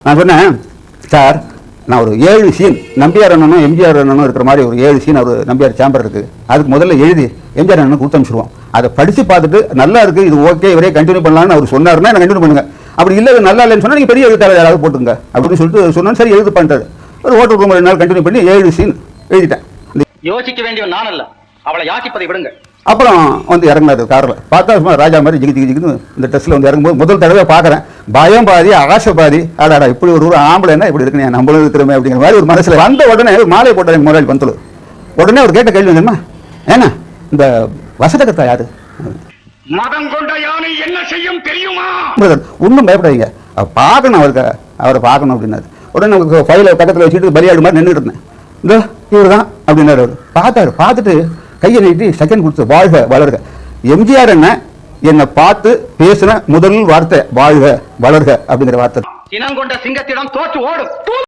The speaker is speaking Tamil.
நான் சொன்னேன், சார் நான் ஒரு 7 சீன் நம்பியார் அண்ணனும் எம்ஜிஆர் அண்ணனும் இருக்கிற மாதிரி ஒரு 7 சீன் அவர் நம்பியார் சேம்பர் இருக்குது, அதுக்கு முதல்ல எழுதி எம்ஜிஆர் அண்ணனுக்கு கொடுத்து அனுப்பிச்சிருவோம். அதை படித்து பார்த்துட்டு நல்லா இருக்குது, இது ஓகே, இவரே கண்டினியூ பண்ணலான்னு அவர் சொன்னார்னா நான் கண்டினியூ பண்ணுங்க. அப்படி இல்லை இது நல்லா இல்லைன்னு சொன்னால் நீங்கள் பெரிய எழுத்தாளர் யாராவது போட்டுங்க அப்படின்னு சொல்லிட்டு சொன்னாலும் சரி எழுது பண்ணிட்டாரு. ஒரு ஹோட்டல் ரூம் 2 நாள் கண்டினியூ பண்ணி 7 சீன் எழுதிட்டேன். யோசிக்க வேண்டிய நான் அல்ல, அவளை யாசிப்பதை விடுங்க. அப்புறம் வந்து இறங்கினாரு காரில். பார்த்தா சும்மா ராஜா மாதிரி ஜிகின்னு இந்த ட்ரெஸ்ஸில் வந்து இறங்கும்போது முதல் தடவை பார்க்குறேன். பயம் பாதி ஆசை பாதி, ஆடாடா இப்படி ஒரு ஆம்பளை என்ன இப்படி இருக்குன்னு நம்மளும் இருக்கிறோமே அப்படிங்கிற மாதிரி ஒரு மனசில் வந்த உடனே மாலையை போட்டார் எங்கள் முதலாளி பந்தல். உடனே அவர் கேட்ட கேள்வி என்னமா, ஏன்னா இந்த வசதகத்தா யாரு? மதம் கொண்ட யானை என்ன செய்யும் தெரியுமா? ஒன்றும் பயப்படாதீங்க, பார்க்கணும் அவரை பார்க்கணும் அப்படின்னாரு. உடனே ஃபைலை பக்கத்தில் வச்சுட்டு பலியாடு மாதிரி நின்றுட்டு இருந்தேன். இந்த இவர் தான் அப்படின்னாரு. அவர் பார்த்துட்டு கையை நீட்டி செகண்ட் கொடுத்து வாழ்க வளர்க. எம்ஜிஆர் என்னை பார்த்து பேசின முதல் வார்த்தை வாழ்க வளர்க அப்படிங்கிற வார்த்தை. இனம் கொண்ட சிங்கத்திடம் தோற்று ஓடும்.